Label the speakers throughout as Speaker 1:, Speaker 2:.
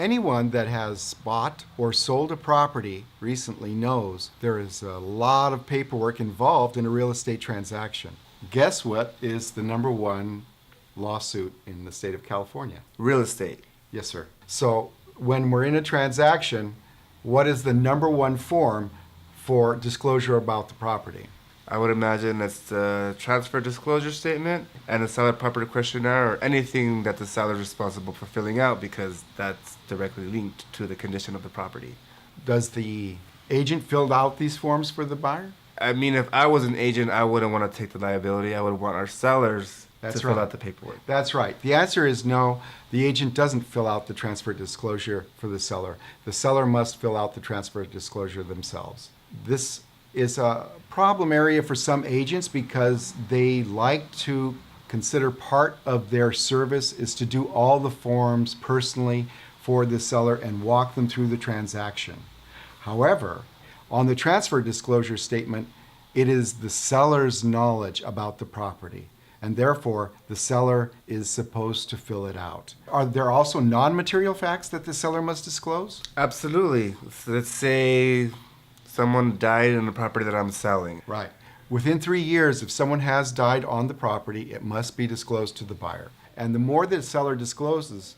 Speaker 1: Anyone that has bought or sold a property recently knows there is a lot of paperwork involved in a real estate transaction. Guess what is the number one lawsuit in the state of California?
Speaker 2: Real estate.
Speaker 1: Yes, sir. So when we're in a transaction, what is the number one form for disclosure about the property?
Speaker 2: I would imagine it's the transfer disclosure statement and the seller property questionnaire, or anything that the seller is responsible for filling out, because that's directly linked to the condition of the property.
Speaker 1: Does the agent fill out these forms for the buyer?
Speaker 2: I mean, if I was an agent, I wouldn't want to take the liability. I would want our sellers to fill out the paperwork.
Speaker 1: That's right. The answer is no. The agent doesn't fill out the transfer disclosure for the seller. The seller must fill out the transfer disclosure themselves. This is a problem area for some agents because they like to consider part of their service is to do all the forms personally for the seller and walk them through the transaction. However, on the transfer disclosure statement, it is the seller's knowledge about the property, and therefore the seller is supposed to fill it out. Are there also non-material facts that the seller must disclose?
Speaker 2: Absolutely. So let's say someone died in the property that I'm selling.
Speaker 1: Right. Within 3 years, if someone has died on the property, it must be disclosed to the buyer. And the more the seller discloses,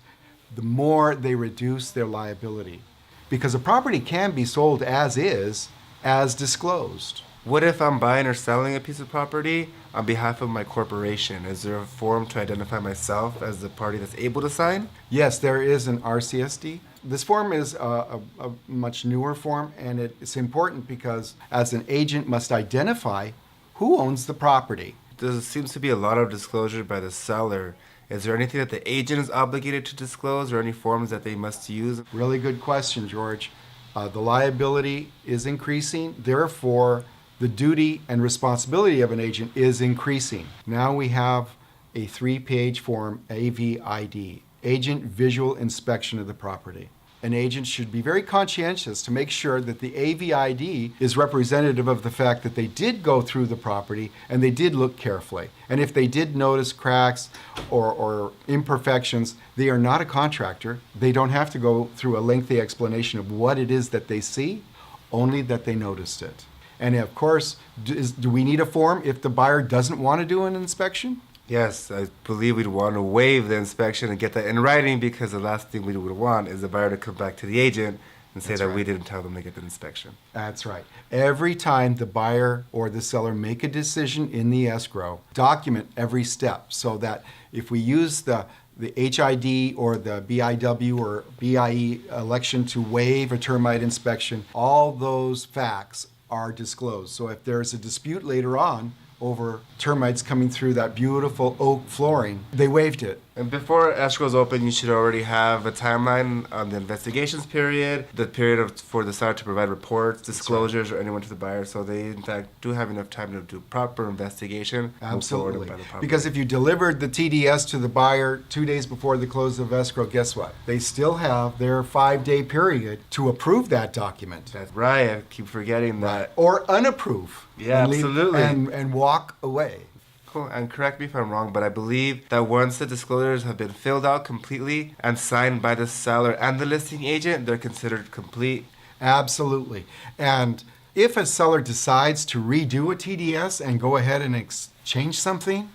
Speaker 1: the more they reduce their liability. Because a property can be sold as is, as disclosed.
Speaker 2: What if I'm buying or selling a piece of property on behalf of my corporation? Is there a form to identify myself as the party that's able to sign?
Speaker 1: Yes, there is an RCSD. This form is a much newer form, and it's important because as an agent must identify who owns the property.
Speaker 2: There seems to be a lot of disclosure by the seller. Is there anything that the agent is obligated to disclose, or any forms that they must use?
Speaker 1: Really good question, George. The liability is increasing, therefore the duty and responsibility of an agent is increasing. Now we have a 3-page form, AVID, Agent Visual Inspection of the Property. An agent should be very conscientious to make sure that the AVID is representative of the fact that they did go through the property and they did look carefully. And if they did notice cracks or imperfections, they are not a contractor. They don't have to go through a lengthy explanation of what it is that they see, only that they noticed it. And of course, do we need a form if the buyer doesn't want to do an inspection?
Speaker 2: Yes, I believe we'd want to waive the inspection and get that in writing, because the last thing we would want is the buyer to come back to the agent and say we didn't tell them to get the inspection.
Speaker 1: That's right. Every time the buyer or the seller make a decision in the escrow, document every step so that if we use the HID or the BIW or BIE election to waive a termite inspection, all those facts are disclosed. So if there's a dispute later on over termites coming through that beautiful oak flooring, they waived it.
Speaker 2: And before escrow is open, you should already have a timeline on the investigations period, the period for the seller to provide reports, disclosures, or anyone to the buyer, so they in fact do have enough time to do proper investigation.
Speaker 1: Absolutely. Because if you delivered the TDS to the buyer 2 days before the close of escrow, guess what? They still have their 5-day period to approve that document.
Speaker 2: That's right. I keep forgetting that.
Speaker 1: Or unapprove.
Speaker 2: Yeah, absolutely.
Speaker 1: And walk away.
Speaker 2: Cool. And correct me if I'm wrong, but I believe that once the disclosures have been filled out completely and signed by the seller and the listing agent, they're considered complete.
Speaker 1: Absolutely. And if a seller decides to redo a TDS and go ahead and exchange something,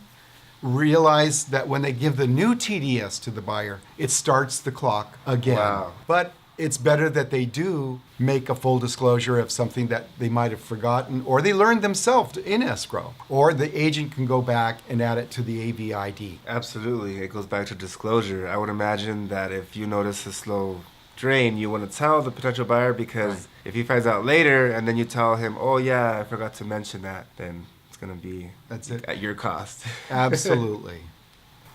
Speaker 1: realize that when they give the new TDS to the buyer, it starts the clock again.
Speaker 2: Wow.
Speaker 1: But it's better that they do make a full disclosure of something that they might have forgotten, or they learned themselves in escrow, or the agent can go back and add it to the AVID.
Speaker 2: Absolutely. It goes back to disclosure. I would imagine that if you notice a slow drain, you want to tell the potential buyer, because if he finds out later and then you tell him, oh yeah, I forgot to mention that, then it's going to be at your cost.
Speaker 1: Absolutely.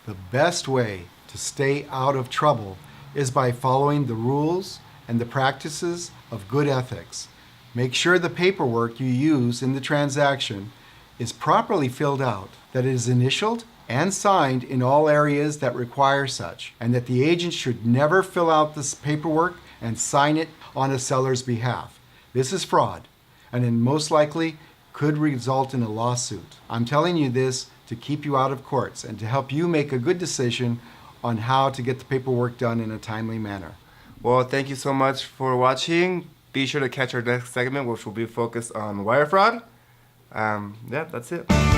Speaker 1: The best way to stay out of trouble is by following the rules and the practices of good ethics. Make sure the paperwork you use in the transaction is properly filled out, that it is initialed and signed in all areas that require such, and that the agent should never fill out this paperwork and sign it on a seller's behalf. This is fraud, and then most likely could result in a lawsuit. I'm telling you this to keep you out of courts and to help you make a good decision on how to get the paperwork done in a timely manner.
Speaker 2: Well, thank you so much for watching. Be sure to catch our next segment, which will be focused on wire fraud. Yeah, that's it.